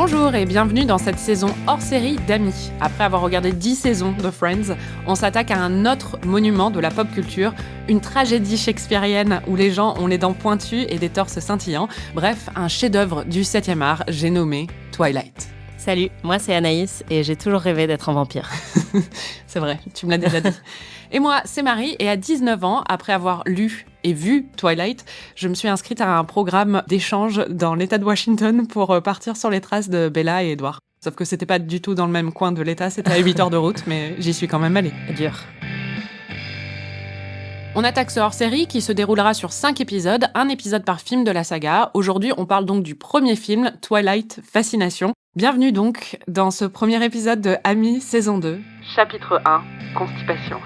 Bonjour et bienvenue dans cette saison hors série d'Amis. Après avoir regardé 10 saisons de Friends, on s'attaque à un autre monument de la pop culture, une tragédie shakespearienne où les gens ont les dents pointues et des torses scintillants. Bref, un chef-d'œuvre du 7e art, j'ai nommé Twilight. Salut, moi c'est Anaïs et j'ai toujours rêvé d'être un vampire. C'est vrai, tu me l'as déjà dit. Et moi, c'est Marie et à 19 ans, après avoir lu et vu Twilight, je me suis inscrite à un programme d'échange dans l'État de Washington pour partir sur les traces de Bella et Edward. Sauf que c'était pas du tout dans le même coin de l'État, c'était à 8 heures de route, mais j'y suis quand même allée. Dur. On attaque ce hors-série qui se déroulera sur 5 épisodes, un épisode par film de la saga. Aujourd'hui, on parle donc du premier film, Twilight Fascination. Bienvenue donc dans ce premier épisode de Amis saison 2. Chapitre 1, Constipation.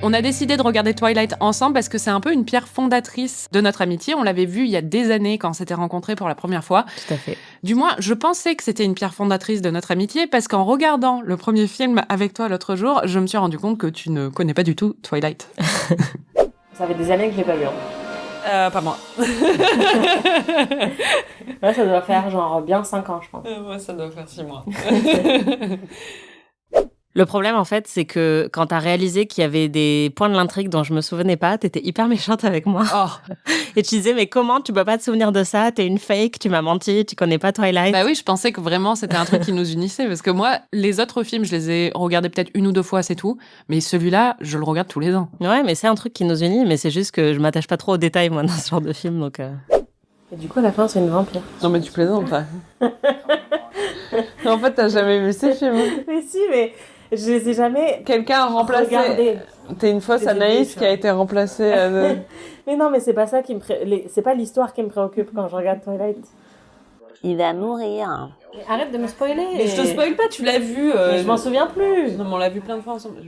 On a décidé de regarder Twilight ensemble parce que c'est un peu une pierre fondatrice de notre amitié. On l'avait vu il y a des années quand on s'était rencontrés pour la première fois. Tout à fait. Du moins, je pensais que c'était une pierre fondatrice de notre amitié parce qu'en regardant le premier film avec toi l'autre jour, je me suis rendu compte que tu ne connais pas du tout Twilight. Ça fait des années que je l'ai pas vu. Pas moi. Là, ça doit faire genre bien 5 ans, je pense. Moi, ça doit faire 6 mois. Le problème, en fait, c'est que quand t'as réalisé qu'il y avait des points de l'intrigue dont je me souvenais pas, t'étais hyper méchante avec moi. Oh. Et tu disais, mais comment tu peux pas te souvenir de ça? T'es une fake, tu m'as menti, tu connais pas Twilight. Bah oui, je pensais que vraiment c'était un truc qui nous unissait parce que moi, les autres films, je les ai regardés peut-être 1 ou 2 fois, c'est tout. Mais celui-là, je le regarde tous les ans. Ouais, mais c'est un truc qui nous unit, mais c'est juste que je m'attache pas trop aux détails, moi, dans ce genre de film, donc... Et du coup, à la fin, c'est une vampire. Non mais tu plaisantes, ça. En fait, t'as jamais vu ces films. Mais si, mais je les ai jamais... Quelqu'un a remplacé... Regardez. T'es une fausse Anaïs qui a été remplacée... Mais non, mais c'est pas ça qui me c'est pas l'histoire qui me préoccupe quand je regarde Twilight. Il va mourir. Arrête de me spoiler. Mais je te spoil pas, tu l'as vu. Mais je m'en souviens plus. Non, mais on l'a vu plein de fois ensemble.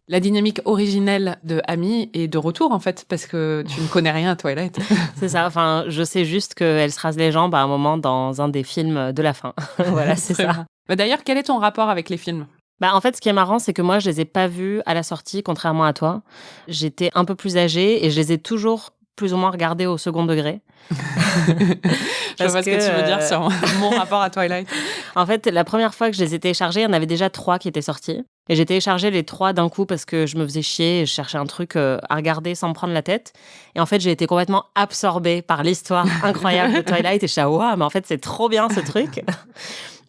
La dynamique originelle de Amy est de retour, en fait, parce que tu ne connais rien à Twilight. C'est ça, enfin, je sais juste qu'elle se rase les jambes à un moment dans un des films de la fin. Voilà, c'est ça. Bien. Bah, d'ailleurs, quel est ton rapport avec les films ? En fait, ce qui est marrant, c'est que moi, je les ai pas vus à la sortie, contrairement à toi. J'étais un peu plus âgée et je les ai toujours plus ou moins regardés au second degré. Je vois ce que tu veux dire sur mon rapport à Twilight. En fait, la première fois que je les ai téléchargés, il y en avait déjà 3 qui étaient sortis. Et j'ai téléchargé les 3 d'un coup parce que je me faisais chier et je cherchais un truc à regarder sans me prendre la tête. Et en fait, j'ai été complètement absorbée par l'histoire incroyable de Twilight. Et je suis là, waouh, mais en fait, c'est trop bien ce truc.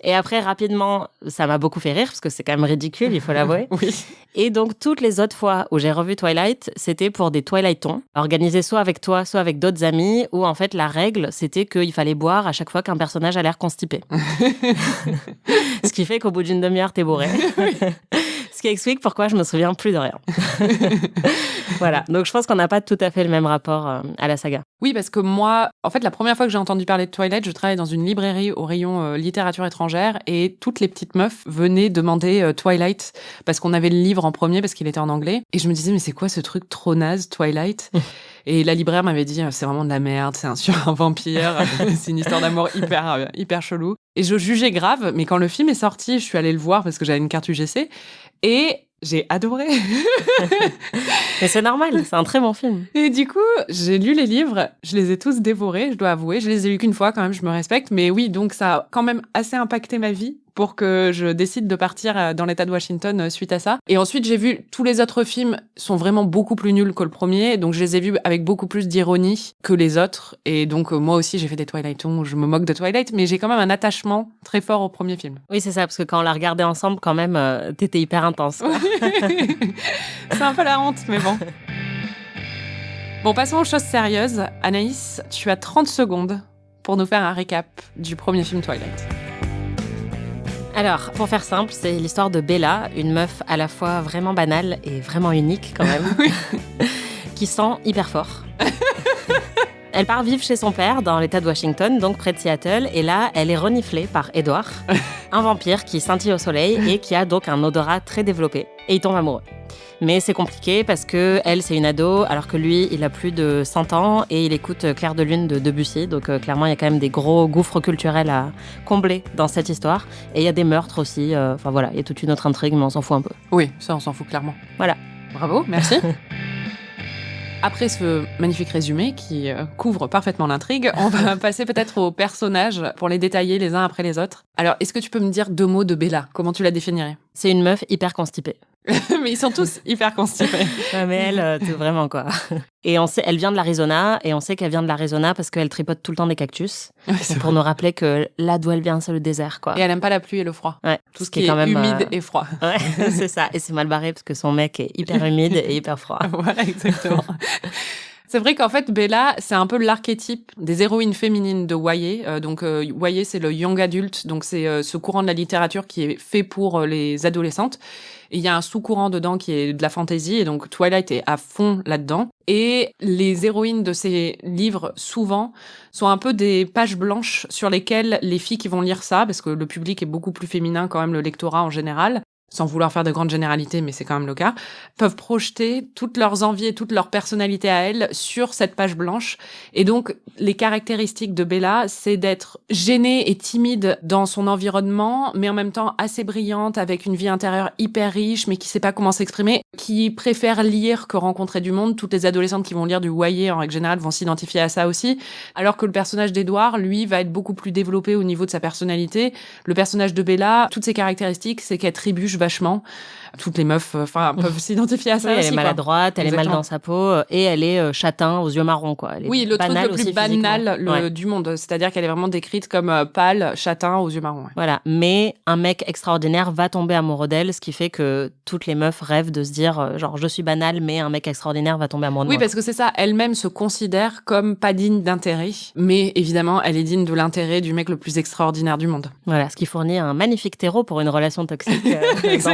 Et après, rapidement, ça m'a beaucoup fait rire parce que c'est quand même ridicule, il faut l'avouer. Oui. Et donc, toutes les autres fois où j'ai revu Twilight, c'était pour des Twilightons, organisés soit avec toi, soit avec d'autres amis, où en fait, la règle, c'était qu'il fallait boire à chaque fois qu'un personnage a l'air constipé. Ce qui fait qu'au bout d'une demi-heure, t'es bourré. Ce qui explique pourquoi je me souviens plus de rien. Voilà. Donc, je pense qu'on n'a pas tout à fait le même rapport à la saga. Oui, parce que moi, en fait, la première fois que j'ai entendu parler de Twilight, je travaillais dans une librairie au rayon littérature étrangère et toutes les petites meufs venaient demander Twilight parce qu'on avait le livre en premier parce qu'il était en anglais. Et je me disais, mais c'est quoi ce truc trop naze, Twilight ? Et la libraire m'avait dit, c'est vraiment de la merde, c'est sur un vampire, c'est une histoire d'amour hyper chelou. Et je jugeais grave, mais quand le film est sorti, je suis allée le voir parce que j'avais une carte UGC et j'ai adoré. Mais c'est normal, c'est un très bon film. Et du coup, j'ai lu les livres, je les ai tous dévorés, je dois avouer. Je les ai lus qu'une fois quand même, je me respecte. Mais oui, donc ça a quand même assez impacté ma vie pour que je décide de partir dans l'État de Washington suite à ça. Et ensuite, j'ai vu tous les autres films sont vraiment beaucoup plus nuls que le premier. Donc, je les ai vus avec beaucoup plus d'ironie que les autres. Et donc, moi aussi, j'ai fait des Twilightons, je me moque de Twilight, mais j'ai quand même un attachement très fort au premier film. Oui, c'est ça, parce que quand on l'a regardé ensemble, quand même, t'étais hyper intense. C'est un peu la honte, mais bon. Bon, passons aux choses sérieuses. Anaïs, tu as 30 secondes pour nous faire un récap du premier film Twilight. Alors, pour faire simple, c'est l'histoire de Bella, une meuf à la fois vraiment banale et vraiment unique quand même, qui sent hyper fort. Elle part vivre chez son père dans l'État de Washington, donc près de Seattle, et là, elle est reniflée par Edward, un vampire qui scintille au soleil et qui a donc un odorat très développé. Et il tombe amoureux. Mais c'est compliqué parce que elle, c'est une ado, alors que lui, il a plus de 100 ans et il écoute Clair de Lune de Debussy. Donc clairement, il y a quand même des gros gouffres culturels à combler dans cette histoire. Et il y a des meurtres aussi. Enfin voilà, il y a toute une autre intrigue, mais on s'en fout un peu. Oui, ça, on s'en fout clairement. Voilà. Bravo, merci. Après ce magnifique résumé qui couvre parfaitement l'intrigue, on va passer peut-être aux personnages pour les détailler les uns après les autres. Alors, est-ce que tu peux me dire 2 mots de Bella? Comment tu la définirais? C'est une meuf hyper constipée. Mais ils sont tous hyper constipés. Ouais, mais elle, vraiment quoi. Et on sait, elle vient de l'Arizona, et on sait qu'elle vient de l'Arizona parce qu'elle tripote tout le temps des cactus. Ouais, Donc, pour nous rappeler que là d'où elle vient, c'est le désert, quoi. Et elle aime pas la pluie et le froid. Ouais, Tout ce qui est quand même humide et froid. Ouais, c'est ça. Et c'est mal barré parce que son mec est hyper humide et hyper froid. Voilà, exactement. C'est vrai qu'en fait, Bella, c'est un peu l'archétype des héroïnes féminines de YA. Donc, YA, c'est le young adult. Donc, c'est ce courant de la littérature qui est fait pour les adolescentes. Et il y a un sous-courant dedans qui est de la fantasy. Et donc, Twilight est à fond là-dedans. Et les héroïnes de ces livres, souvent, sont un peu des pages blanches sur lesquelles les filles qui vont lire ça, parce que le public est beaucoup plus féminin quand même, le lectorat en général, sans vouloir faire de grandes généralités, mais c'est quand même le cas, peuvent projeter toutes leurs envies et toute leur personnalité à elles sur cette page blanche. Et donc, les caractéristiques de Bella, c'est d'être gênée et timide dans son environnement, mais en même temps assez brillante, avec une vie intérieure hyper riche, mais qui sait pas comment s'exprimer, qui préfère lire que rencontrer du monde. Toutes les adolescentes qui vont lire du YA, en règle générale, vont s'identifier à ça aussi. Alors que le personnage d'Edward, lui, va être beaucoup plus développé au niveau de sa personnalité. Le personnage de Bella, toutes ses caractéristiques, c'est qu'elle trébuche vachement. Toutes les meufs peuvent s'identifier à ça oui, aussi. Elle est maladroite, elle est mal dans sa peau, et elle est châtain aux yeux marrons, quoi. Oui, le truc le plus banal du monde. C'est-à-dire qu'elle est vraiment décrite comme pâle, châtain aux yeux marrons. Ouais. Voilà. Mais un mec extraordinaire va tomber amoureux d'elle, ce qui fait que toutes les meufs rêvent de se dire, genre, je suis banale, mais un mec extraordinaire va tomber amoureux de moi. Oui, parce que c'est ça. Elle-même se considère comme pas digne d'intérêt. Mais évidemment, elle est digne de l'intérêt du mec le plus extraordinaire du monde. Voilà. Ce qui fournit un magnifique terreau pour une relation toxique d'emprise.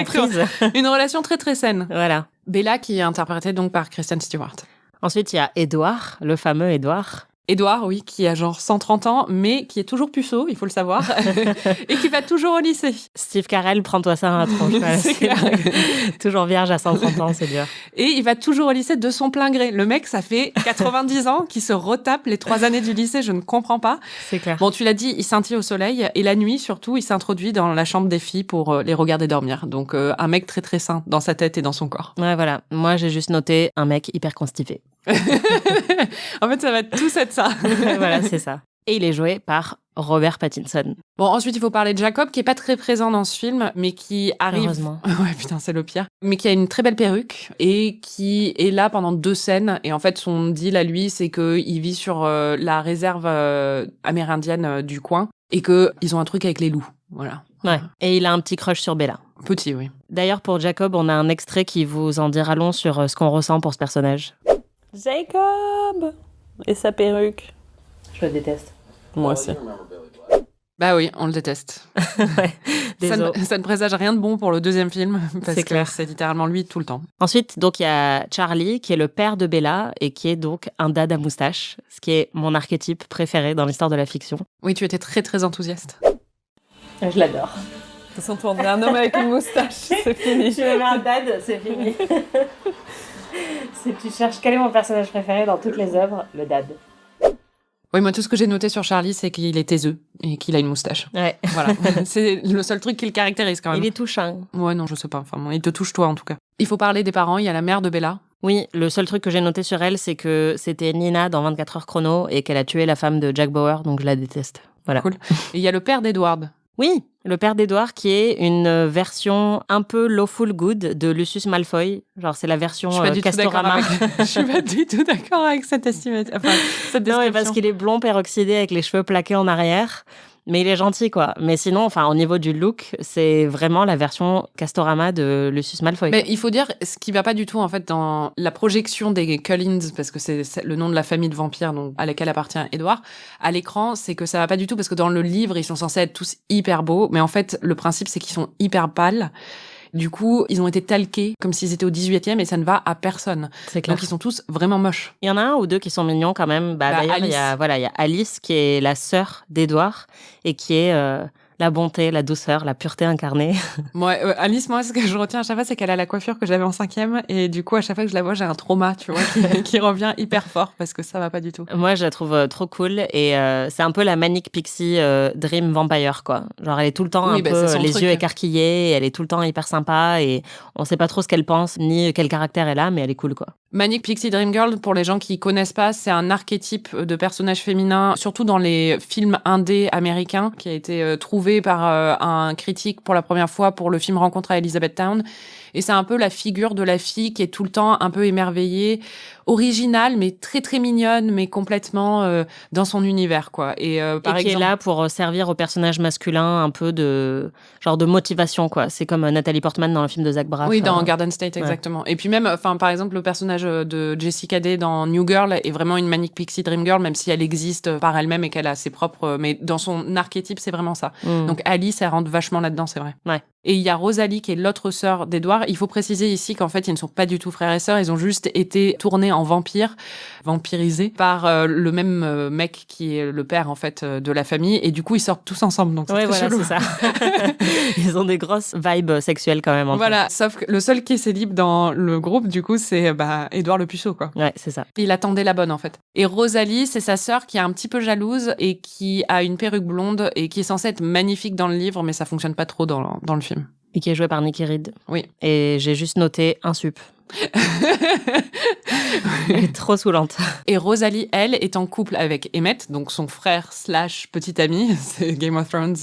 Une relation très très saine. Voilà. Bella qui est interprétée donc par Kristen Stewart. Ensuite, il y a Edward, le fameux Edward. Edward, oui, qui a genre 130 ans, mais qui est toujours puceau, il faut le savoir, et qui va toujours au lycée. Steve Carell, prends-toi ça dans la tronche. Voilà, c'est clair. Toujours vierge à 130 ans, c'est dur. Et il va toujours au lycée de son plein gré. Le mec, ça fait 90 ans qu'il se retape les 3 années du lycée, je ne comprends pas. C'est clair. Bon, tu l'as dit, il scintille au soleil, et la nuit, surtout, il s'introduit dans la chambre des filles pour les regarder dormir. Donc, un mec très très sain dans sa tête et dans son corps. Ouais, voilà. Moi, j'ai juste noté un mec hyper constipé. En fait, ça va tous être ça. Voilà, c'est ça. Et il est joué par Robert Pattinson. Bon, ensuite, il faut parler de Jacob, qui est pas très présent dans ce film, mais qui arrive... Heureusement. Ouais, putain, c'est le pire. Mais qui a une très belle perruque et qui est là pendant 2 scènes. Et en fait, son deal à lui, c'est qu'il vit sur la réserve amérindienne du coin et qu'ils ont un truc avec les loups. Voilà. Ouais. Et il a un petit crush sur Bella. Petit, oui. D'ailleurs, pour Jacob, on a un extrait qui vous en dira long sur ce qu'on ressent pour ce personnage. Jacob et sa perruque. Je le déteste. Moi aussi. Bah oui, on le déteste. Ouais, ça ne présage rien de bon pour le 2e film, parce C'est que clair. c'est littéralement lui tout le temps. Ensuite, donc, il y a Charlie, qui est le père de Bella, et qui est donc un dad à moustache, ce qui est mon archétype préféré dans l'histoire de la fiction. Oui, tu étais très très enthousiaste. Je l'adore. De toute façon, on dirait un homme avec une moustache, c'est fini. Je mets un dad, c'est fini. Si tu cherches quel est mon personnage préféré dans toutes les œuvres, le dad. Oui, moi, tout ce que j'ai noté sur Charlie, c'est qu'il est taiseux et qu'il a une moustache. Ouais. Voilà. C'est le seul truc qui le caractérise quand même. Il est touchant. Ouais, non, je sais pas. Enfin, bon, il te touche toi, en tout cas. Il faut parler des parents. Il y a la mère de Bella. Oui, le seul truc que j'ai noté sur elle, c'est que c'était Nina dans 24 heures chrono et qu'elle a tué la femme de Jack Bauer, donc je la déteste. Voilà. Cool. Et il y a le père d'Edward. Oui, le père d'Edward qui est une version un peu lawful good de Lucius Malfoy. Genre, c'est la version Castorama. Je suis pas du tout d'accord avec cette estimation. Enfin, cette description. Non, mais parce qu'il est blond peroxydé avec les cheveux plaqués en arrière. Mais il est gentil, quoi. Mais sinon, enfin, au niveau du look, c'est vraiment la version Castorama de Lucius Malfoy. Mais il faut dire, ce qui va pas du tout, en fait, dans la projection des Cullens, parce que c'est le nom de la famille de vampires donc, à laquelle appartient Edward, à l'écran, c'est que ça va pas du tout, parce que dans le livre, ils sont censés être tous hyper beaux, mais en fait, le principe, c'est qu'ils sont hyper pâles. Du coup, ils ont été talqués comme s'ils étaient au 18e et ça ne va à personne. C'est clair. Donc, ils sont tous vraiment moches. Il y en a un ou deux qui sont mignons quand même. D'ailleurs, il y a Alice qui est la sœur d'Edward et qui est la bonté, la douceur, la pureté incarnée. Moi, Alice, moi, ce que je retiens à chaque fois, c'est qu'elle a la coiffure que j'avais en 5e et du coup, à chaque fois que je la vois, j'ai un trauma, tu vois, qui revient hyper fort parce que ça va pas du tout. Moi, je la trouve trop cool et c'est un peu la Manic Pixie Dream Vampire, quoi. Genre, elle est tout le temps les yeux écarquillés, elle est tout le temps hyper sympa et on sait pas trop ce qu'elle pense ni quel caractère elle a, mais elle est cool, quoi. Manic Pixie Dream Girl, pour les gens qui connaissent pas, c'est un archétype de personnage féminin, surtout dans les films indés américains, qui a été trouvé par un critique pour la première fois pour le film Rencontre à Elizabethtown. Et c'est un peu la figure de la fille qui est tout le temps un peu émerveillée, originale, mais très très mignonne, mais complètement dans son univers, quoi. Et par qui exemple, est là pour servir au personnage masculin un peu de genre de motivation, quoi. C'est comme Nathalie Portman dans le film de Zach Braff. oui, dans Garden State, exactement. Et puis même, enfin, par exemple, le personnage de Jessica Day dans New Girl est vraiment une Manic Pixie Dream Girl, même si elle existe par elle-même et qu'elle a ses propres, mais dans son archétype, c'est vraiment ça. Donc Alice, elle rentre vachement là-dedans, c'est vrai. Ouais. Et il y a Rosalie qui est l'autre sœur d'Edward. Il faut préciser ici qu'en fait, ils ne sont pas du tout frères et sœurs. Ils ont juste été tournés en vampirisés par le même mec qui est le père en fait de la famille. Et du coup, ils sortent tous ensemble. Donc Ouais, très voilà, chelou. c'est ça. Ils ont des grosses vibes sexuelles quand même. Voilà, sauf que le seul qui est célib dans le groupe, du coup, c'est Édouard le Puceau, quoi. Ouais, c'est ça. Il attendait la bonne, en fait. Et Rosalie, c'est sa sœur qui est un petit peu jalouse et qui a une perruque blonde et qui est censée être magnifique dans le livre, mais ça fonctionne pas trop dans le film. Et qui est joué par Nikki Reed. Oui. Et j'ai juste noté un sup. Elle est trop saoulante. Et Rosalie, elle, est en couple avec Emmett, donc son frère / petit ami, c'est Game of Thrones.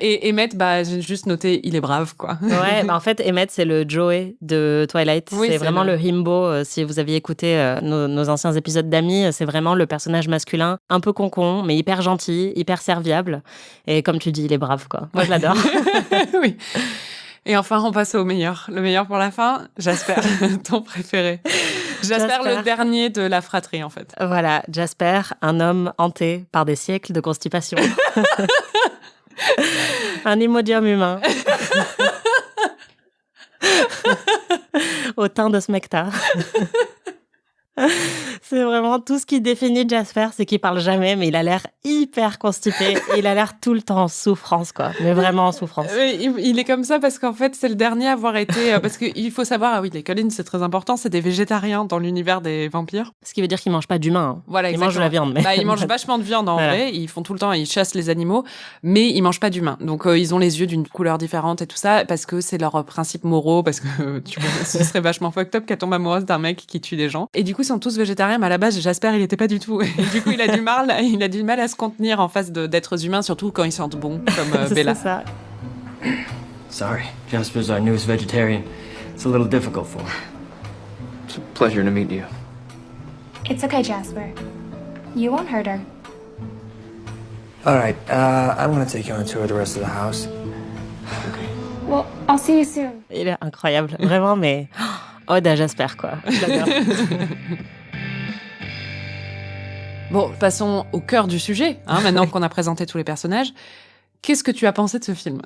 Et Emmett, j'ai juste noté, il est brave, quoi. Ouais, en fait, Emmett, c'est le Joey de Twilight. Oui, c'est vraiment le himbo. Si vous aviez écouté nos anciens épisodes d'Amis, c'est vraiment le personnage masculin, un peu concon, mais hyper gentil, hyper serviable. Et comme tu dis, il est brave, quoi. Moi, je l'adore. Oui. Et enfin, on passe au meilleur. Le meilleur pour la fin, Jasper, ton préféré. Jasper, le dernier de la fratrie, en fait. Voilà, Jasper, un homme hanté par des siècles de constipation. Un imodium humain. Au teint de Smecta. C'est vraiment tout ce qui définit Jasper, c'est qu'il parle jamais, mais il a l'air hyper constipé. Et il a l'air tout le temps en souffrance, quoi. Mais vraiment en souffrance. Il est comme ça parce qu'en fait, c'est le dernier à avoir été... parce qu'il faut savoir, les Collins, c'est très important, c'est des végétariens dans l'univers des vampires. Ce qui veut dire qu'ils mangent pas d'humains. Hein. Voilà, ils mangent de la viande. Mais... ils mangent vachement de viande en vrai. Ils font tout le temps, ils chassent les animaux, mais ils mangent pas d'humains. Donc, ils ont les yeux d'une couleur différente et tout ça, parce que c'est leurs principes moraux, parce que ce serait vachement fucked up qu'elle tombe amoureuse d'un mec qui tue des gens. Et du coup, ils sont tous végétariens, mais à la base, Jasper, il était pas du tout. Et du coup, il a du mal à se contenir en face d'êtres humains, surtout quand ils sentent bon, comme Bella. C'est ça. Sorry, Jasper's our newest vegetarian. It's a little difficult for him. It's a pleasure to meet you. It's okay, Jasper. You won't hurt her. All right, I want to take you on a tour of the rest of the house. Well, I'll see you soon. Il est incroyable, vraiment, mais... Ode à Jasper, quoi. Je l'adore. Bon, passons au cœur du sujet, maintenant qu'on a présenté tous les personnages. Qu'est-ce que tu as pensé de ce film ?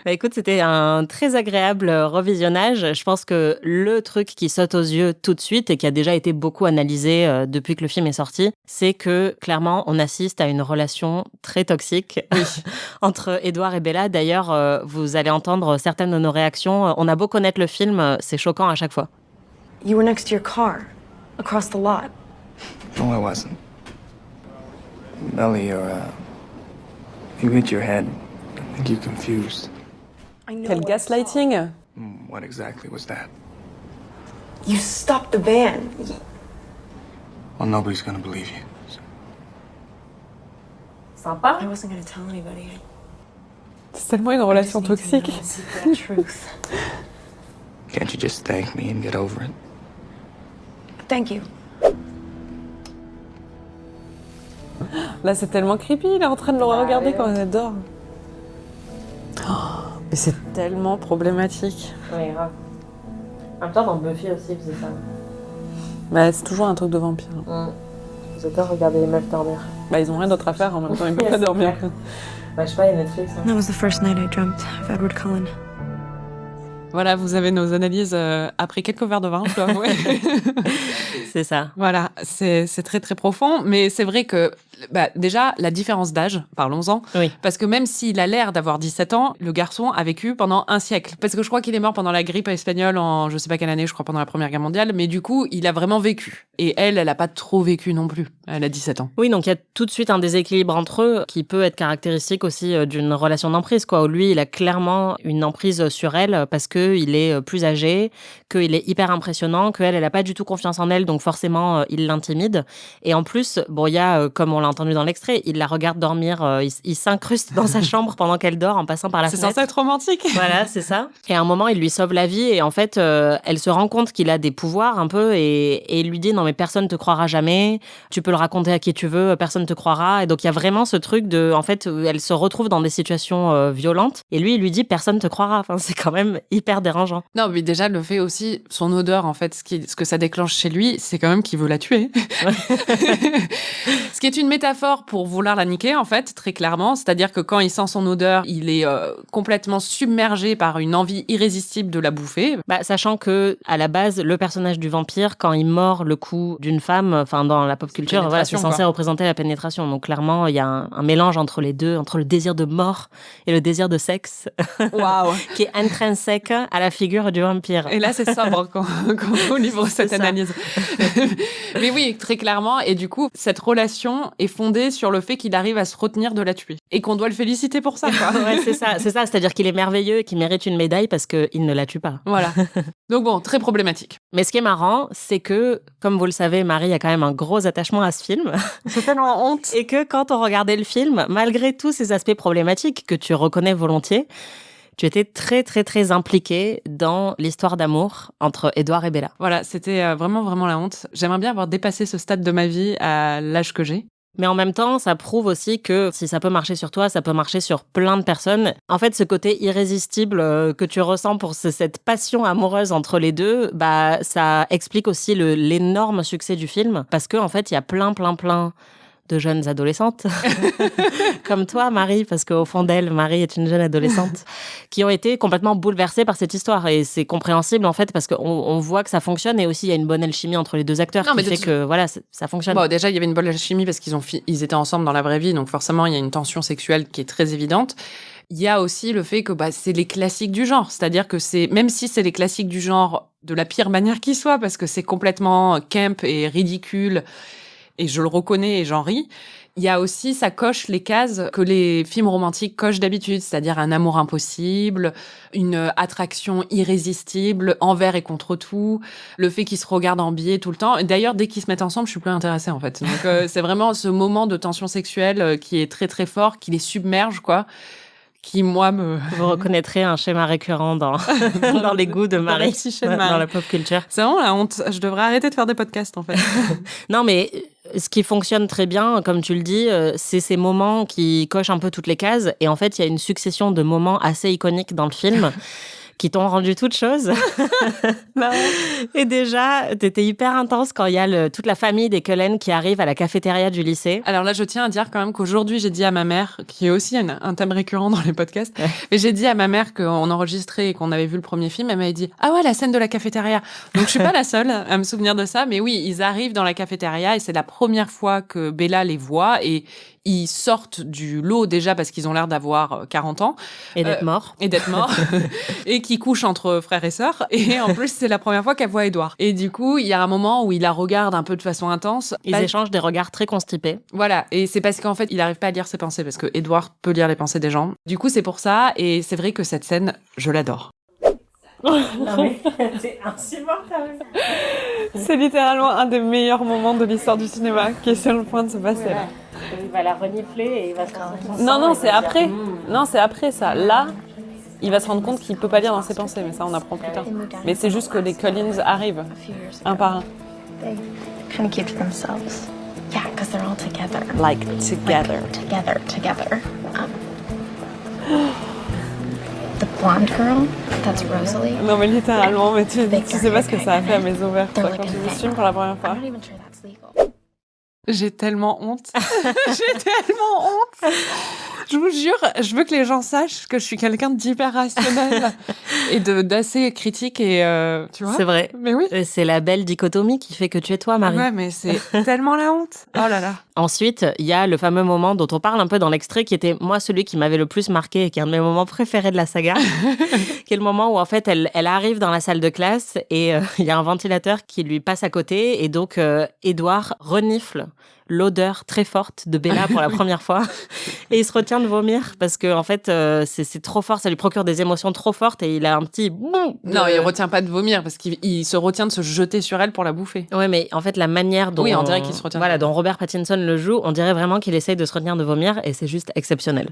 Écoute, c'était un très agréable revisionnage. Je pense que le truc qui saute aux yeux tout de suite et qui a déjà été beaucoup analysé depuis que le film est sorti, c'est que clairement, on assiste à une relation très toxique entre Edward et Bella. D'ailleurs, vous allez entendre certaines de nos réactions. On a beau connaître le film, c'est choquant à chaque fois. You were next to your car, across the lot. No, I wasn't. Melly, you hit your head. I think you're confused. Quel gaslighting. What exactly was that? You stopped the van. Well, nobody's gonna believe you. So. Sympa. I wasn't gonna tell anybody. C'est tellement une relation toxique. The truth. Can't you just thank me and get over it? Thank you. Là, c'est tellement creepy. Il est en train de le regarder quand elle dort. Mais c'est tellement problématique. Oui, grave. En même temps, dans Buffy aussi, ils faisaient ça. Bah, c'est toujours un truc de vampire. Ils adorent regarder les meufs dormir. Bah, ils ont rien d'autre à faire en même temps. Ils peuvent pas dormir. Bah, je sais pas, il y a Netflix. That was the first night I dreamt of Edward Cullen. Voilà, vous avez nos analyses après quelques verres de vin, je dois avouer. C'est ça. Voilà, c'est très très profond, mais c'est vrai que déjà la différence d'âge, parlons-en, Oui. parce que même s'il a l'air d'avoir 17 ans, le garçon a vécu pendant un siècle, parce que je crois qu'il est mort pendant la grippe espagnole en je sais pas quelle année, je crois pendant la Première Guerre mondiale, mais du coup il a vraiment vécu, et elle a pas trop vécu non plus, elle a 17 ans. Oui, donc il y a tout de suite un déséquilibre entre eux qui peut être caractéristique aussi d'une relation d'emprise, quoi, où lui il a clairement une emprise sur elle parce que qu'il est plus âgé, qu'il est hyper impressionnant, qu'elle, elle a pas du tout confiance en elle, donc forcément, il l'intimide. Et en plus, bon, il y a, comme on l'a entendu dans l'extrait, il la regarde dormir, il s'incruste dans sa chambre pendant qu'elle dort en passant par la fenêtre. C'est censé être romantique. Voilà, c'est ça. Et à un moment, il lui sauve la vie et en fait, elle se rend compte qu'il a des pouvoirs un peu et il lui dit « Non, mais personne te croira jamais, tu peux le raconter à qui tu veux, personne te croira. » Et donc, il y a vraiment ce truc de, en fait, elle se retrouve dans des situations violentes et lui, il lui dit « Personne te croira. » Enfin, c'est quand même hyper dérangeant. Non, mais déjà, le fait aussi, son odeur, en fait, ce que ça déclenche chez lui, c'est quand même qu'il veut la tuer. Ce qui est une métaphore pour vouloir la niquer, en fait, très clairement. C'est-à-dire que quand il sent son odeur, il est complètement submergé par une envie irrésistible de la bouffer. Bah, sachant que, à la base, le personnage du vampire, quand il mord le cou d'une femme, enfin, dans la pop culture, voilà, c'est censé représenter la pénétration. Donc, clairement, il y a un mélange entre les deux, entre le désir de mort et le désir de sexe. Waouh. Qui est intrinsèque à la figure du vampire. Et là, c'est sobre quand on livre cette analyse. Mais oui, très clairement. Et du coup, cette relation est fondée sur le fait qu'il arrive à se retenir de la tuer. Et qu'on doit le féliciter pour ça, quoi. Ouais, c'est ça. C'est-à-dire qu'il est merveilleux et qu'il mérite une médaille parce qu'il ne la tue pas. Voilà. Donc bon, très problématique. Mais ce qui est marrant, c'est que, comme vous le savez, Marie a quand même un gros attachement à ce film. J'ai tellement honte. Et que quand on regardait le film, malgré tous ces aspects problématiques que tu reconnais volontiers, tu étais très, très, très impliquée dans l'histoire d'amour entre Édouard et Bella. Voilà, c'était vraiment, vraiment la honte. J'aimerais bien avoir dépassé ce stade de ma vie à l'âge que j'ai. Mais en même temps, ça prouve aussi que si ça peut marcher sur toi, ça peut marcher sur plein de personnes. En fait, ce côté irrésistible que tu ressens pour cette passion amoureuse entre les deux, bah, ça explique aussi l'énorme succès du film. Parce qu'en fait, il y a plein de jeunes adolescentes, comme toi, Marie, parce qu'au fond d'elle, Marie est une jeune adolescente, qui ont été complètement bouleversées par cette histoire. Et c'est compréhensible, en fait, parce qu'on voit que ça fonctionne et aussi il y a une bonne alchimie entre les deux acteurs qui fait que, voilà, ça fonctionne. Bon, déjà, il y avait une bonne alchimie parce ils étaient ensemble dans la vraie vie, donc forcément, il y a une tension sexuelle qui est très évidente. Il y a aussi le fait que c'est les classiques du genre, c'est-à-dire que même si c'est les classiques du genre de la pire manière qui soit, parce que c'est complètement camp et ridicule, et je le reconnais et j'en ris, il y a aussi, ça coche les cases que les films romantiques cochent d'habitude, c'est-à-dire un amour impossible, une attraction irrésistible envers et contre tout, le fait qu'ils se regardent en biais tout le temps. D'ailleurs, dès qu'ils se mettent ensemble, je suis plus intéressée, en fait. Donc, c'est vraiment ce moment de tension sexuelle qui est très, très fort, qui les submerge, quoi. Qui, moi, Vous reconnaîtrez un schéma récurrent dans les goûts de Marie, dans la pop culture. C'est vraiment la honte. Je devrais arrêter de faire des podcasts, en fait. Non, mais ce qui fonctionne très bien, comme tu le dis, c'est ces moments qui cochent un peu toutes les cases. Et en fait, il y a une succession de moments assez iconiques dans le film qui t'ont rendu toute chose. Et déjà, t'étais hyper intense quand il y a toute la famille des Cullen qui arrive à la cafétéria du lycée. Alors là, je tiens à dire quand même qu'aujourd'hui, j'ai dit à ma mère, qui est aussi un thème récurrent dans les podcasts, mais j'ai dit à ma mère qu'on enregistrait et qu'on avait vu le premier film, elle m'avait dit « Ah ouais, la scène de la cafétéria !» Donc je suis pas la seule à me souvenir de ça, mais oui, ils arrivent dans la cafétéria et c'est la première fois que Bella les voit et ils sortent du lot déjà parce qu'ils ont l'air d'avoir 40 ans. Et d'être morts. Et qui couchent entre frères et sœurs. Et en plus, c'est la première fois qu'elle voit Édouard. Et du coup, il y a un moment où il la regarde un peu de façon intense. Ils échangent des regards très constipés. Voilà. Et c'est parce qu'en fait, il n'arrive pas à lire ses pensées parce que Édouard peut lire les pensées des gens. Du coup, c'est pour ça. Et c'est vrai que cette scène, je l'adore. Non mais c'est insupportable. C'est littéralement un des meilleurs moments de l'histoire du cinéma qui est sur le point de se passer là. Il va la renifler et il va se rendre compte. Non, c'est après. Non, c'est après ça. Là, il va se rendre compte qu'il peut pas lire dans ses pensées, mais ça on apprend plus tard. Mais c'est juste que les Collins arrivent, un par un. They kind of keep to themselves. Yeah, because they're all together. Like together. Together. The blonde girl, that's Rosalie. Non mais littéralement, mais tu sais pas ce que ça a fait à mes ovaires They're quand looking j'ai vu ce thick. film pour la première I'm fois. not even sure that's legal. J'ai tellement honte. J'ai tellement honte. Je vous jure, je veux que les gens sachent que je suis quelqu'un d'hyper rationnel et d'assez critique et tu vois. C'est vrai. Mais oui. Et c'est la belle dichotomie qui fait que tu es toi, Marie. Ouais, mais c'est tellement la honte. Oh là là. Ensuite, il y a le fameux moment dont on parle un peu dans l'extrait, qui était, moi, celui qui m'avait le plus marqué et qui est un de mes moments préférés de la saga, qui est le moment où, en fait, elle arrive dans la salle de classe et il y a un ventilateur qui lui passe à côté et donc Édouard renifle l'odeur très forte de Bella pour la première fois. Et il se retient de vomir parce que en fait, c'est trop fort. Ça lui procure des émotions trop fortes et il a un petit... Non, il retient pas de vomir parce qu'il se retient de se jeter sur elle pour la bouffer. Ouais, mais en fait, la manière dont... Oui, on dirait qu'il se retient. Voilà, dont Robert Pattinson le joue, on dirait vraiment qu'il essaye de se retenir de vomir et c'est juste exceptionnel.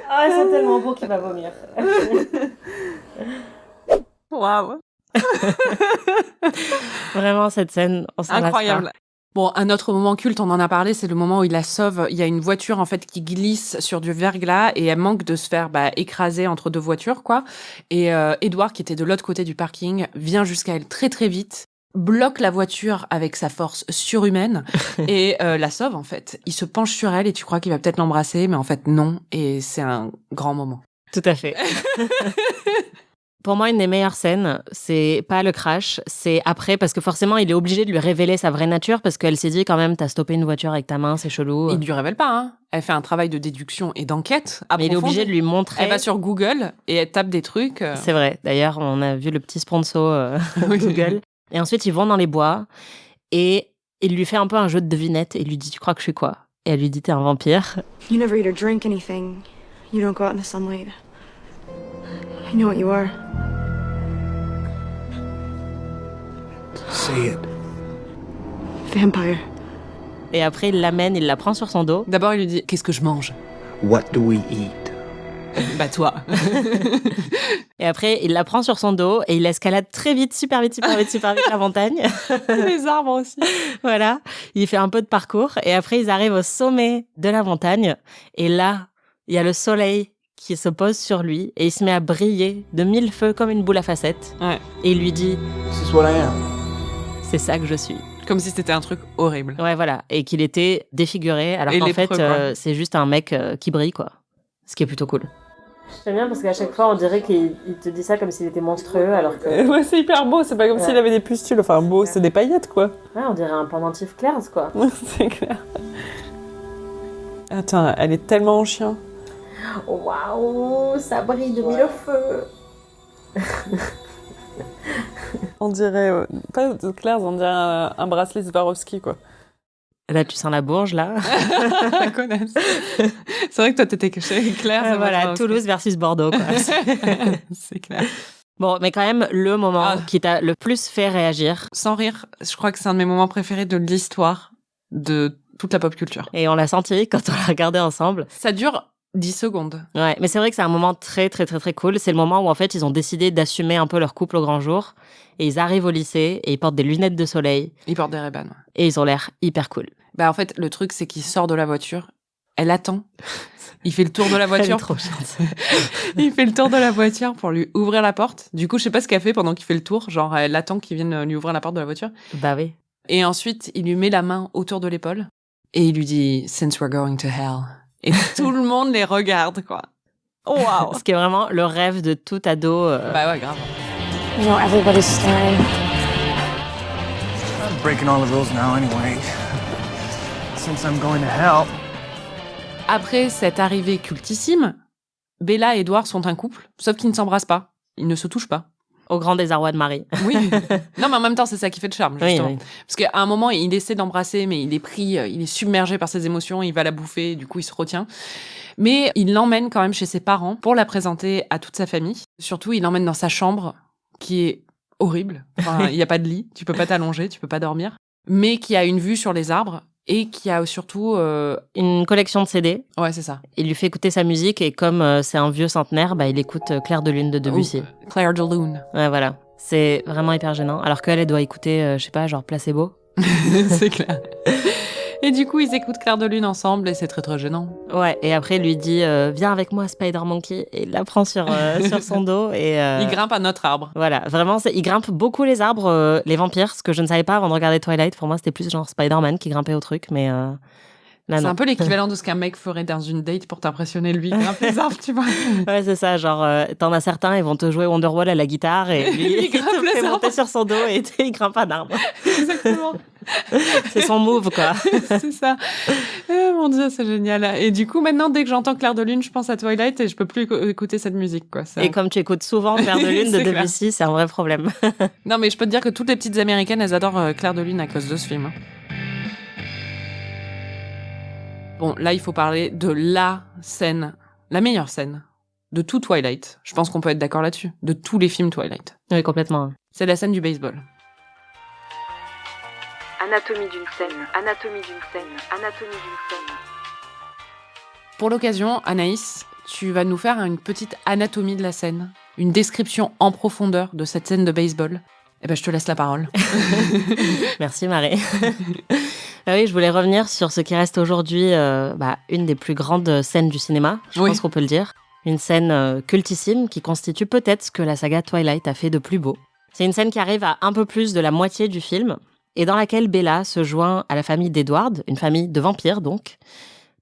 Ah, ils sont tellement beaux qu'il va vomir. Waouh. Vraiment, cette scène, on s'en lasse pas. Incroyable. Bon, un autre moment culte, on en a parlé, c'est le moment où il la sauve. Il y a une voiture, en fait, qui glisse sur du verglas et elle manque de se faire écraser entre deux voitures, quoi. Et Edward, qui était de l'autre côté du parking, vient jusqu'à elle très, très vite, bloque la voiture avec sa force surhumaine et la sauve, en fait. Il se penche sur elle et tu crois qu'il va peut-être l'embrasser, mais en fait, non. Et c'est un grand moment. Tout à fait. Pour moi, une des meilleures scènes, c'est pas le crash, c'est après, parce que forcément, il est obligé de lui révéler sa vraie nature, parce qu'elle s'est dit quand même, t'as stoppé une voiture avec ta main, c'est chelou. Il lui révèle pas, hein. Elle fait un travail de déduction et d'enquête. Mais il est obligé de lui montrer. Elle va sur Google et elle tape des trucs. C'est vrai. D'ailleurs, on a vu le petit sponsor Google. Et ensuite, ils vont dans les bois et il lui fait un peu un jeu de devinette et il lui dit, tu crois que je suis quoi? Et elle lui dit, t'es un vampire. You never eat or drink anything. You don't go out in the sunlight. I know what you are. Say it. Vampire. Et après, il l'amène, il la prend sur son dos. D'abord, il lui dit, qu'est-ce que je mange? What do we eat? Bah toi. Et après, il la prend sur son dos et il escalade très vite, super vite la montagne. Les arbres aussi. Voilà. Il fait un peu de parcours et après, ils arrivent au sommet de la montagne. Et là, il y a le soleil qui se pose sur lui et il se met à briller de mille feux comme une boule à facettes. Ouais. Et il lui dit, This is what I am. c'est ça que je suis. Comme si c'était un truc horrible. Ouais, voilà. Et qu'il était défiguré alors Et qu'en lépreux, fait, quoi. c'est juste un mec qui brille, quoi. Ce qui est plutôt cool. J'aime bien parce qu'à chaque fois, on dirait qu'il te dit ça comme s'il était monstrueux, alors que... Ouais, c'est hyper beau, c'est pas comme s'il avait des pustules. Enfin, beau, c'est des paillettes, quoi. Ouais, on dirait un pendentif Claire's, quoi. C'est clair. Attends, elle est tellement en chien. Waouh, ça brille de mille feux. On dirait, pas de Claire's, on dirait un bracelet Swarovski, quoi. Là, tu sens la Bourge, là. La connasse. C'est vrai que toi, t'étais chez Claire. Ouais, voilà, Toulouse versus Bordeaux, quoi. C'est clair. Bon, mais quand même, le moment Ah. qui t'a le plus fait réagir. Sans rire, je crois que c'est un de mes moments préférés de l'histoire de toute la pop culture. Et on l'a senti quand on l'a regardé ensemble. Ça dure 10 secondes. Ouais, mais c'est vrai que c'est un moment très, très, très, très cool. C'est le moment où, en fait, ils ont décidé d'assumer un peu leur couple au grand jour. Et ils arrivent au lycée et ils portent des lunettes de soleil. Il porte des Ray-Ban. Et ils ont l'air hyper cool. Bah, en fait, le truc, c'est qu'il sort de la voiture. Elle attend. Il fait le tour de la Elle voiture. est trop chiante. Il fait le tour de la voiture pour lui ouvrir la porte. Du coup, je sais pas ce qu'elle fait pendant qu'il fait le tour. Genre, elle attend qu'il vienne lui ouvrir la porte de la voiture. Bah oui. Et ensuite, il lui met la main autour de l'épaule. Et il lui dit, Since we're going to hell. Et tout le monde les regarde, quoi. Oh, wow. Ce qui est vraiment le rêve de tout ado. Bah ouais, grave. You know, everybody's staring. I'm breaking all the rules now anyway. Since I'm going to hell. Après cette arrivée cultissime, Bella et Edward sont un couple, sauf qu'ils ne s'embrassent pas. Ils ne se touchent pas. Au grand désarroi de Marie. Oui. Non, mais en même temps, c'est ça qui fait le charme, Oui, justement. oui. Parce qu'à un moment, il essaie d'embrasser, mais il est pris, il est submergé par ses émotions, il va la bouffer, du coup, il se retient. Mais il l'emmène quand même chez ses parents pour la présenter à toute sa famille. Surtout, il l'emmène dans sa chambre, qui est horrible. Enfin, il n'y a pas de lit, tu peux pas t'allonger, tu peux pas dormir. Mais qui a une vue sur les arbres et qui a surtout... Une collection de CD. Ouais, c'est ça. Il lui fait écouter sa musique et comme c'est un vieux centenaire, bah, il écoute Clair de Lune de Debussy. Ou Claire de Lune. Ouais, voilà. C'est vraiment hyper gênant. Alors qu'elle, elle doit écouter, je sais pas, genre Placebo. C'est clair. Et du coup, ils écoutent Clair de Lune ensemble et c'est très très gênant. Ouais, et après, il lui dit viens avec moi, Spider Monkey. Et il la prend sur son dos. Et, Il grimpe à notre arbre. Voilà, vraiment, il grimpe beaucoup les arbres, les vampires, ce que je ne savais pas avant de regarder Twilight. Pour moi, c'était plus genre Spider-Man qui grimpait au truc, mais là, C'est non. un peu l'équivalent de ce qu'un mec ferait dans une date pour t'impressionner lui. Grimpe les arbres, tu vois. Ouais, c'est ça, genre, t'en as certains, ils vont te jouer Wonderwall à la guitare et lui, Il grimpe te les fait arbres. monter sur son dos et il grimpe un arbre. Exactement. C'est son move, quoi. C'est ça. mon Dieu, c'est génial. Et du coup, maintenant, dès que j'entends Clair de Lune, je pense à Twilight et je peux plus écouter cette musique, quoi. Et comme tu écoutes souvent Clair de Lune de C'est clair. Debussy, c'est un vrai problème. Non, mais je peux te dire que toutes les petites américaines, elles adorent Clair de Lune à cause de ce film. Bon, là, il faut parler de la scène, la meilleure scène de tout Twilight. Je pense qu'on peut être d'accord là-dessus. De tous les films Twilight. Oui, complètement. C'est la scène du baseball. Anatomie d'une scène, anatomie d'une scène, anatomie d'une scène. Pour l'occasion, Anaïs, tu vas nous faire une petite anatomie de la scène, une description en profondeur de cette scène de baseball. Eh ben, je te laisse la parole. Merci Marie. Ah oui, je voulais revenir sur ce qui reste aujourd'hui une des plus grandes scènes du cinéma, je pense qu'on peut le dire. Une scène cultissime qui constitue peut-être ce que la saga Twilight a fait de plus beau. C'est une scène qui arrive à un peu plus de la moitié du film et dans laquelle Bella se joint à la famille d'Edward, une famille de vampires donc,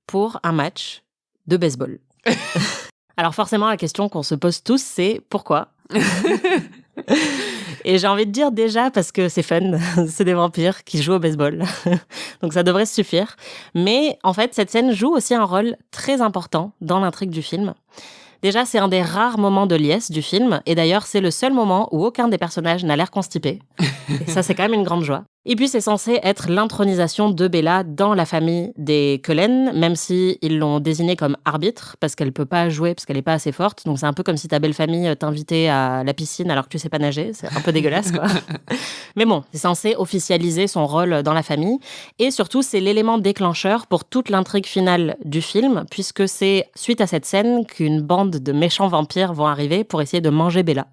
pour un match de baseball. Alors forcément, la question qu'on se pose tous, c'est pourquoi ? Et j'ai envie de dire déjà parce que c'est fun, c'est des vampires qui jouent au baseball. Donc ça devrait suffire. Mais en fait, cette scène joue aussi un rôle très important dans l'intrigue du film. Déjà, c'est un des rares moments de liesse du film, et d'ailleurs, c'est le seul moment où aucun des personnages n'a l'air constipé. Et ça, c'est quand même une grande joie. Et puis, c'est censé être l'intronisation de Bella dans la famille des Cullen, même si ils l'ont désignée comme arbitre, parce qu'elle peut pas jouer, parce qu'elle est pas assez forte. Donc, c'est un peu comme si ta belle famille t'invitait à la piscine alors que tu sais pas nager. C'est un peu dégueulasse, quoi. Mais bon, c'est censé officialiser son rôle dans la famille. Et surtout, c'est l'élément déclencheur pour toute l'intrigue finale du film, puisque c'est suite à cette scène qu'une bande de méchants vampires vont arriver pour essayer de manger Bella.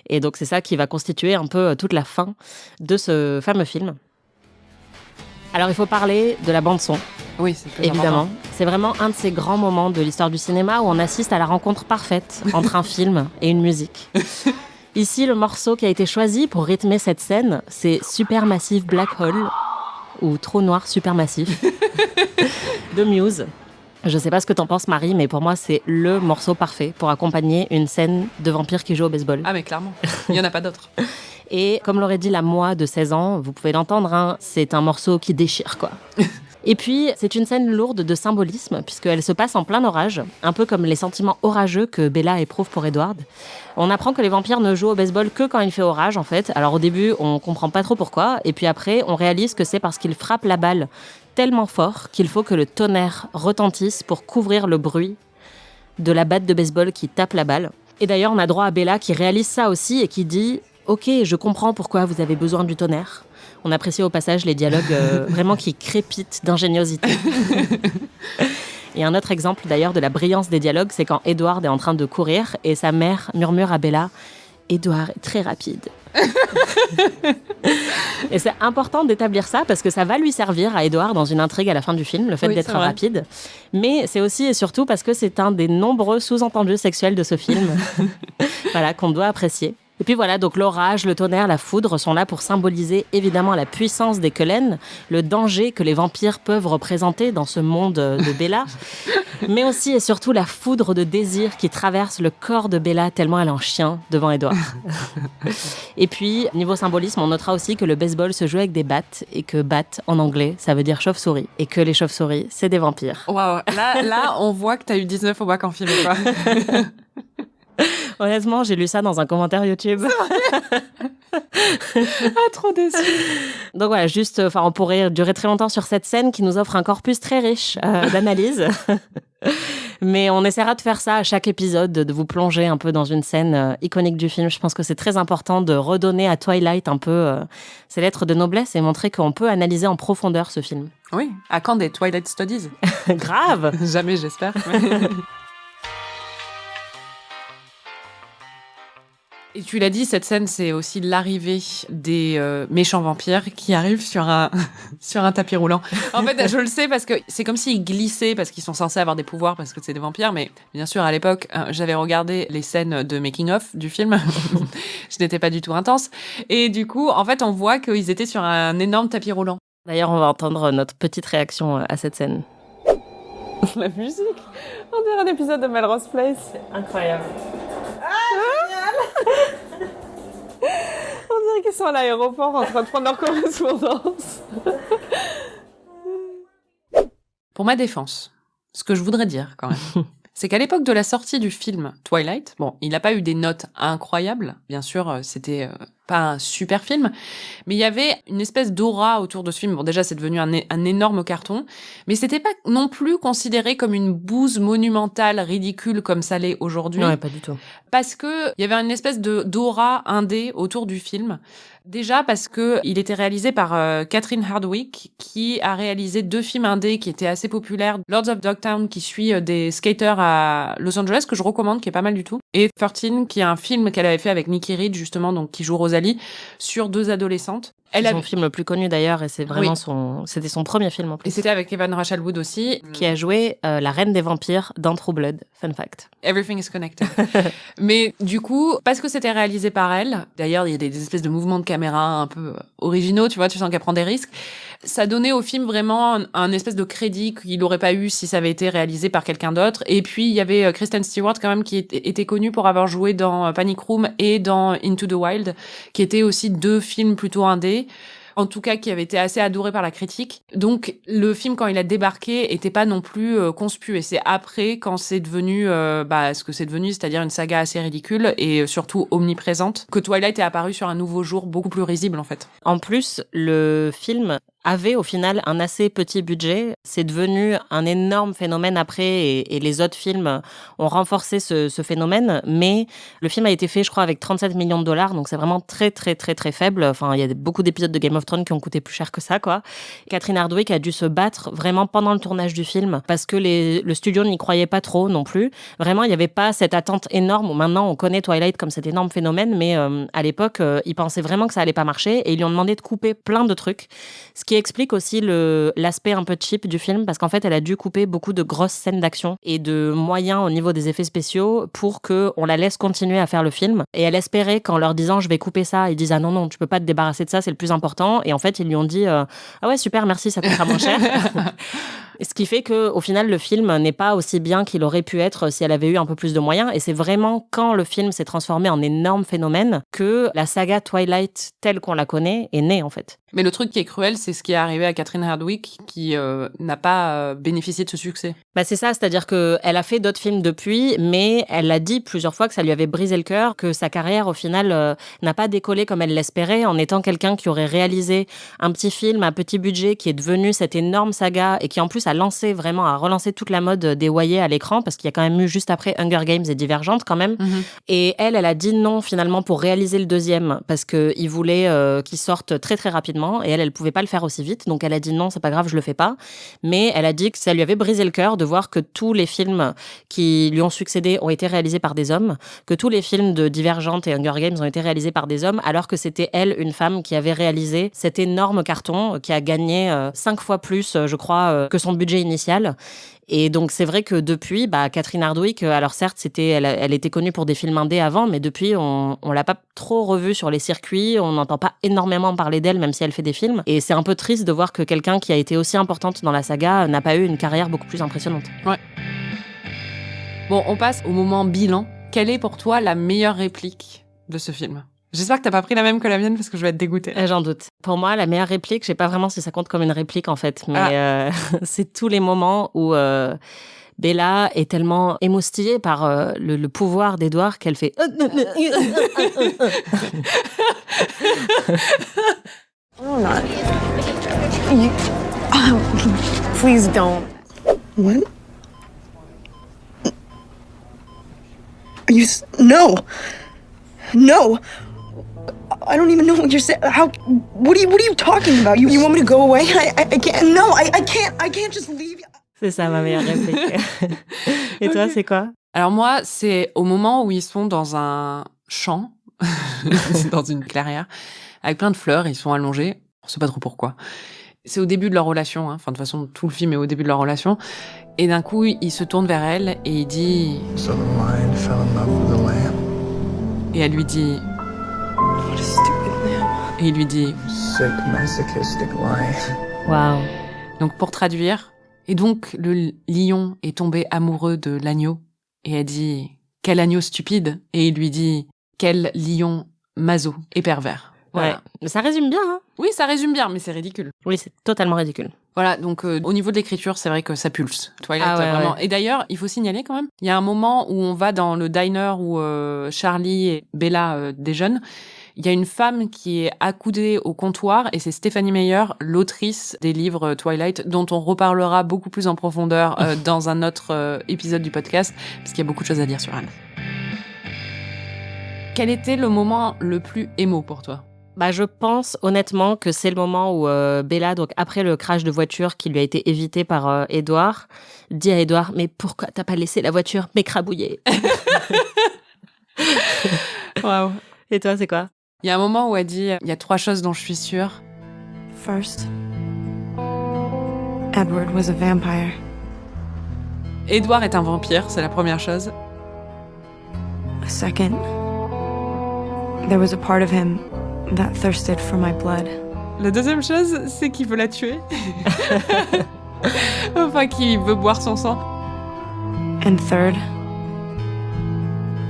Et donc, c'est ça qui va constituer un peu toute la fin de ce fameux film. Alors, il faut parler de la bande-son. Oui, c'est plus évidemment. important. C'est vraiment un de ces grands moments de l'histoire du cinéma où on assiste à la rencontre parfaite entre un film et une musique. Ici, le morceau qui a été choisi pour rythmer cette scène, c'est Supermassive Black Hole, ou Trou Noir Supermassif, de Muse. Je sais pas ce que t'en penses, Marie, mais pour moi, c'est le morceau parfait pour accompagner une scène de vampire qui joue au baseball. Ah, mais clairement. Il y en a pas d'autres. Et comme l'aurait dit la moi de 16 ans, vous pouvez l'entendre, hein, c'est un morceau qui déchire, quoi. Et puis, c'est une scène lourde de symbolisme, puisqu'elle se passe en plein orage, un peu comme les sentiments orageux que Bella éprouve pour Edward. On apprend que les vampires ne jouent au baseball que quand il fait orage, en fait. Alors au début, on comprend pas trop pourquoi, et puis après, on réalise que c'est parce qu'ils frappent la balle tellement fort qu'il faut que le tonnerre retentisse pour couvrir le bruit de la batte de baseball qui tape la balle. Et d'ailleurs, on a droit à Bella qui réalise ça aussi et qui dit « Ok, je comprends pourquoi vous avez besoin du tonnerre ». On apprécie au passage les dialogues vraiment qui crépitent d'ingéniosité. Et un autre exemple d'ailleurs de la brillance des dialogues, c'est quand Edward est en train de courir et sa mère murmure à Bella « Edward est très rapide ». Et c'est important d'établir ça parce que ça va lui servir à Edward dans une intrigue à la fin du film, le fait d'être rapide. Mais c'est aussi et surtout parce que c'est un des nombreux sous-entendus sexuels de ce film voilà, qu'on doit apprécier. Et puis voilà, donc l'orage, le tonnerre, la foudre sont là pour symboliser évidemment la puissance des Cullen, le danger que les vampires peuvent représenter dans ce monde de Bella, mais aussi et surtout la foudre de désir qui traverse le corps de Bella tellement elle est en chien devant Edward. Et puis, niveau symbolisme, on notera aussi que le baseball se joue avec des battes et que bat en anglais, ça veut dire chauve-souris. Et que les chauves-souris, c'est des vampires. Waouh, là, on voit que t'as eu 19 au bac en film, quoi. Honnêtement, j'ai lu ça dans un commentaire YouTube. Ah, trop déçu. Donc voilà, juste, on pourrait durer très longtemps sur cette scène qui nous offre un corpus très riche d'analyse. Mais on essaiera de faire ça à chaque épisode, de vous plonger un peu dans une scène iconique du film. Je pense que c'est très important de redonner à Twilight un peu ses lettres de noblesse et montrer qu'on peut analyser en profondeur ce film. Oui, à quand des Twilight Studies? Grave. Jamais, j'espère. Et tu l'as dit, cette scène, c'est aussi l'arrivée des méchants vampires qui arrivent sur un tapis roulant. En fait, je le sais parce que c'est comme s'ils glissaient, parce qu'ils sont censés avoir des pouvoirs, parce que c'est des vampires. Mais bien sûr, à l'époque, j'avais regardé les scènes de making-of du film. Je n'étais pas du tout intense. Et du coup, en fait, on voit qu'ils étaient sur un énorme tapis roulant. D'ailleurs, on va entendre notre petite réaction à cette scène. La musique, on dirait un épisode de Melrose Place. C'est incroyable. On dirait qu'ils sont à l'aéroport en train de prendre leur correspondance. Pour ma défense, ce que je voudrais dire quand même, c'est qu'à l'époque de la sortie du film Twilight, bon, il n'a pas eu des notes incroyables, bien sûr, c'était pas un super film, mais il y avait une espèce d'aura autour de ce film. Bon, déjà, c'est devenu un énorme carton, mais c'était pas non plus considéré comme une bouse monumentale, ridicule comme ça l'est aujourd'hui. Ouais, pas du tout. Parce que il y avait une espèce d'aura indé autour du film. Déjà parce que il était réalisé par Catherine Hardwicke, qui a réalisé 2 films indés qui étaient assez populaires. Lords of Dogtown, qui suit des skaters à Los Angeles, que je recommande, qui est pas mal du tout. Et 13, qui est un film qu'elle avait fait avec Nikki Reed, justement, donc qui joue Rosalie, sur 2 adolescentes. C'est son film le plus connu d'ailleurs, et c'est vraiment c'était son premier film en plus. Et c'était avec Evan Rachel Wood aussi. Qui a joué la reine des vampires dans True Blood. Fun fact. Everything is connected. Mais du coup, parce que c'était réalisé par elle, d'ailleurs, il y a des espèces de mouvements de caméra un peu originaux, tu vois, tu sens qu'elle prend des risques. Ça donnait au film vraiment un espèce de crédit qu'il n'aurait pas eu si ça avait été réalisé par quelqu'un d'autre. Et puis, il y avait Kristen Stewart quand même qui était connue pour avoir joué dans Panic Room et dans Into the Wild, qui étaient aussi 2 films plutôt indés. En tout cas, qui avait été assez adoré par la critique. Donc, le film, quand il a débarqué, était pas non plus conspu. Et c'est après, quand c'est devenu ce que c'est devenu, c'est-à-dire une saga assez ridicule et surtout omniprésente, que Twilight est apparu sur un nouveau jour beaucoup plus risible, en fait. En plus, le film avait au final un assez petit budget. C'est devenu un énorme phénomène après, et les autres films ont renforcé ce phénomène. Mais le film a été fait, je crois, avec 37 millions de dollars, donc c'est vraiment très, très, très, très faible. Enfin, il y a beaucoup d'épisodes de Game of Thrones qui ont coûté plus cher que ça, quoi. Catherine Hardwicke a dû se battre vraiment pendant le tournage du film, parce que le studio n'y croyait pas trop non plus. Vraiment, il n'y avait pas cette attente énorme. Maintenant, on connaît Twilight comme cet énorme phénomène, mais à l'époque, ils pensaient vraiment que ça allait pas marcher, et ils lui ont demandé de couper plein de trucs. Ce qui explique aussi l'aspect un peu cheap du film, parce qu'en fait, elle a dû couper beaucoup de grosses scènes d'action et de moyens au niveau des effets spéciaux pour qu'on la laisse continuer à faire le film. Et elle espérait qu'en leur disant « je vais couper ça », ils disent « ah non, tu peux pas te débarrasser de ça, c'est le plus important ». Et en fait, ils lui ont dit « ah ouais, super, merci, ça coûtera moins cher ». Ce qui fait qu'au final, le film n'est pas aussi bien qu'il aurait pu être si elle avait eu un peu plus de moyens. Et c'est vraiment quand le film s'est transformé en énorme phénomène que la saga Twilight, telle qu'on la connaît, est née, en fait. Mais le truc qui est cruel, c'est ce qui est arrivé à Catherine Hardwicke, qui n'a pas bénéficié de ce succès. Bah c'est ça, c'est-à-dire qu'elle a fait d'autres films depuis, mais elle a dit plusieurs fois que ça lui avait brisé le cœur, que sa carrière, au final, n'a pas décollé comme elle l'espérait, en étant quelqu'un qui aurait réalisé un petit film à petit budget, qui est devenu cette énorme saga, et qui en plus a relancé toute la mode des YA à l'écran, parce qu'il y a quand même eu juste après Hunger Games et Divergente quand même. Mm-hmm. Et elle a dit non finalement pour réaliser le 2e, parce qu'il voulait qu'il sorte très très rapidement, et elle pouvait pas le faire aussi vite, donc elle a dit non, c'est pas grave, je le fais pas. Mais elle a dit que ça lui avait brisé le cœur de voir que tous les films qui lui ont succédé ont été réalisés par des hommes, que tous les films de Divergente et Hunger Games ont été réalisés par des hommes, alors que c'était elle, une femme, qui avait réalisé cet énorme carton, qui a gagné 5 fois plus, je crois, que son budget initial. Et donc, c'est vrai que depuis, Catherine Hardwicke, alors certes, elle était connue pour des films indés avant, mais depuis, on l'a pas trop revue sur les circuits, on n'entend pas énormément parler d'elle, même si elle fait des films. Et c'est un peu triste de voir que quelqu'un qui a été aussi importante dans la saga n'a pas eu une carrière beaucoup plus impressionnante. Ouais. Bon, on passe au moment bilan. Quelle est pour toi la meilleure réplique de ce film ? J'espère que t'as pas pris la même que la mienne parce que je vais être dégoûtée. J'en doute. Pour moi, la meilleure réplique, je sais pas vraiment si ça compte comme une réplique en fait, mais c'est tous les moments où Bella est tellement émoustillée par le pouvoir d'Edward qu'elle fait. Oh, not. You. Oh, please don't. What? Are you? No. No. I don't even know what you're saying. How? What are you talking about? You want me to go away? I can't. No, I can't. I can't just leave. C'est ça ma meilleure réplique. Et toi, c'est quoi? Alors moi, c'est au moment où ils sont dans un champ, dans une clairière, avec plein de fleurs, ils sont allongés. On sait pas trop pourquoi. C'est au début de leur relation, hein. Enfin, de toute façon, tout le film est au début de leur relation. Et d'un coup, il se tourne vers elle et il dit... So the lion fell in love with the lamb. Et elle lui dit... What a stupid lamb. Et il lui dit... Sick, masochistic lion. Waouh. Donc, pour traduire... Et donc, le lion est tombé amoureux de l'agneau. Et elle dit... Quel agneau stupide. Et il lui dit... Quel lion maso et pervers. Voilà. Mais ça résume bien, hein. Oui, ça résume bien, mais c'est ridicule. Oui, c'est totalement ridicule. Voilà, donc au niveau de l'écriture, c'est vrai que ça pulse. Twilight, Ah ouais, vraiment. ouais. Et d'ailleurs, il faut signaler quand même, il y a un moment où on va dans le diner où Charlie et Bella déjeunent. Il y a une femme qui est accoudée au comptoir et c'est Stephanie Meyer, l'autrice des livres Twilight, dont on reparlera beaucoup plus en profondeur dans un autre épisode du podcast, parce qu'il y a beaucoup de choses à dire sur elle. Quel était le moment le plus émo pour toi ? Bah, je pense honnêtement que c'est le moment où Bella, donc après le crash de voiture qui lui a été évité par Edward, dit à Edward, mais pourquoi t'as pas laissé la voiture m'écrabouiller? Waouh. Et toi, c'est quoi? Il y a un moment où elle dit, il y a 3 choses dont je suis sûre. First, Edward was a vampire. Edward est un vampire, c'est la première chose. Second, there was a part of him that thirsted for my blood. La deuxième chose, c'est qu'il veut la tuer. Enfin, qu'il veut boire son sang. And third,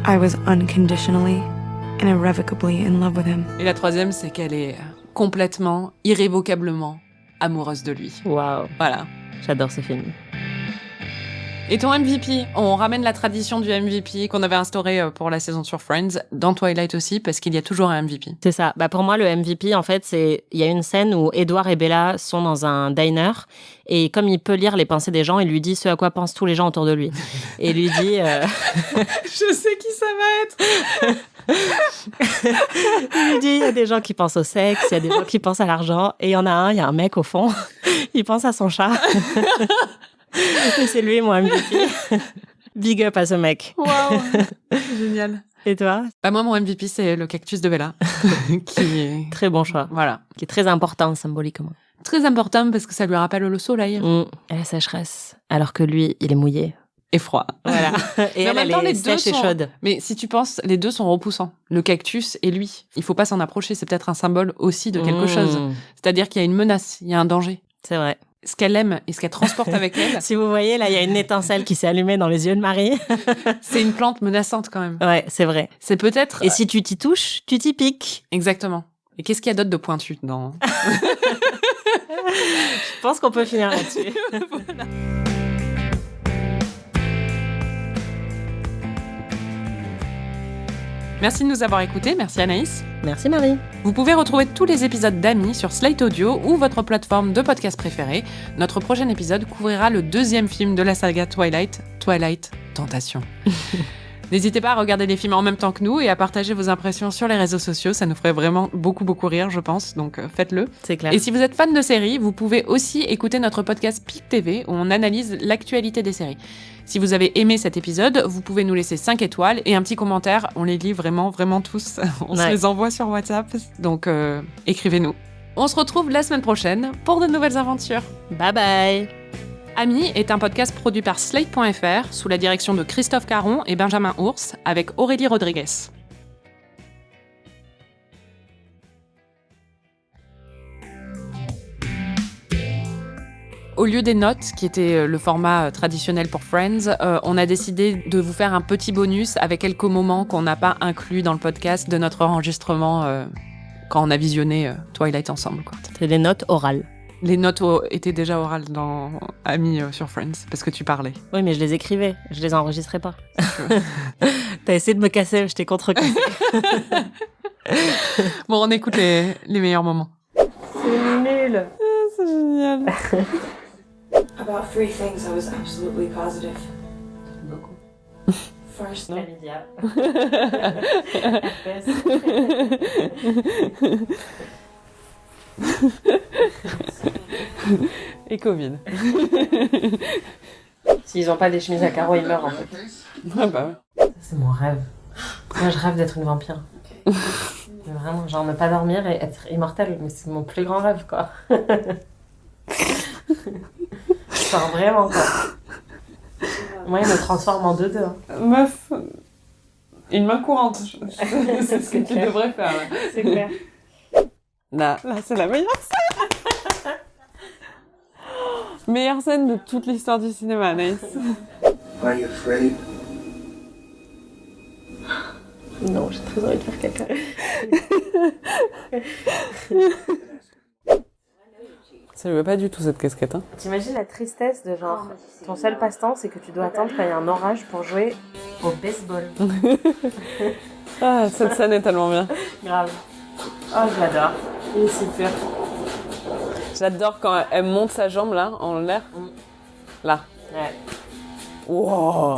I was unconditionally and irrevocably in love with him. Et la troisième, c'est qu'elle est complètement, irrévocablement amoureuse de lui. Waouh, Voilà. j'adore ce film. Et ton MVP, on ramène la tradition du MVP qu'on avait instauré pour la saison sur Friends, dans Twilight aussi, parce qu'il y a toujours un MVP. C'est ça. Bah, pour moi, le MVP, en fait, il y a une scène où Edward et Bella sont dans un diner et comme il peut lire les pensées des gens, il lui dit ce à quoi pensent tous les gens autour de lui. Et il lui dit... Je sais qui ça va être. Il lui dit, il y a des gens qui pensent au sexe, il y a des gens qui pensent à l'argent et il y a un mec au fond, il pense à son chat. Et c'est lui, mon MVP. Big up à ce mec. Waouh. Génial. Et toi? Bah moi, mon MVP, c'est le cactus de Bella. qui est... Très bon choix. Voilà. Qui est très important symboliquement. Très important parce que ça lui rappelle le soleil. Et la sécheresse. Alors que lui, il est mouillé. Et froid. Voilà. Et mais en même temps, elle est les deux sèche et sont... chaude. Mais si tu penses, les deux sont repoussants. Le cactus et lui. Il faut pas s'en approcher. C'est peut-être un symbole aussi de quelque chose. C'est-à-dire qu'il y a une menace, il y a un danger. C'est vrai. Ce qu'elle aime et ce qu'elle transporte avec elle. Si vous voyez, là, il y a une étincelle qui s'est allumée dans les yeux de Marie. C'est une plante menaçante quand même. Ouais, c'est vrai. C'est peut-être... Et si tu t'y touches, tu t'y piques. Exactement. Et qu'est-ce qu'il y a d'autre de pointu dans... Je pense qu'on peut finir là-dessus. Voilà. Merci de nous avoir écoutés. Merci Anaïs. Merci Marie. Vous pouvez retrouver tous les épisodes d'Amis sur Slate Audio ou votre plateforme de podcast préférée. Notre prochain épisode couvrira le 2e film de la saga Twilight, Twilight Tentation. N'hésitez pas à regarder les films en même temps que nous et à partager vos impressions sur les réseaux sociaux. Ça nous ferait vraiment beaucoup rire, je pense. Donc faites-le. C'est clair. Et si vous êtes fan de séries, vous pouvez aussi écouter notre podcast PIC TV où on analyse l'actualité des séries. Si vous avez aimé cet épisode, vous pouvez nous laisser 5 étoiles et un petit commentaire. On les lit vraiment tous. On se les envoie sur WhatsApp. Donc écrivez-nous. On se retrouve la semaine prochaine pour de nouvelles aventures. Bye bye. Amis est un podcast produit par Slate.fr sous la direction de Christophe Caron et Benjamin Ours avec Aurélie Rodriguez. Au lieu des notes, qui était le format traditionnel pour Friends, on a décidé de vous faire un petit bonus avec quelques moments qu'on n'a pas inclus dans le podcast de notre enregistrement quand on a visionné Twilight ensemble. C'est des notes orales. Les notes étaient déjà orales dans Amis sur Friends, parce que tu parlais. Oui, mais je les écrivais, je les enregistrais pas. T'as essayé de me casser, je t'ai contre-cassé. Bon, on écoute les meilleurs moments. C'est nul. C'est génial. About 3 things I was absolutely positive. Beaucoup. First, Et Covid. S'ils ont pas des chemises à carreaux, ils meurent en fait. Ah bah ouais. C'est mon rêve. Moi, je rêve d'être une vampire. Mais vraiment, genre ne pas dormir et être immortelle, mais c'est mon plus grand rêve, quoi. Genre vraiment, quoi. Moi, il me transforme en 2-2. Hein. Meuf, une main courante. C'est ce que tu devrais faire. Là. C'est clair. Là, c'est la meilleure scène. Meilleure scène de toute l'histoire du cinéma, Anaïs. Are you afraid? Non, j'ai très envie de faire caca. Ça lui va pas du tout cette casquette. Hein. T'imagines la tristesse de genre, ton seul passe-temps, c'est que tu dois attendre quand il y a un orage pour jouer au baseball. Ah, cette scène est tellement bien. Grave. Oh, je l'adore. Il est super. J'adore quand elle monte sa jambe là, en l'air. Là. Ouais. Wow.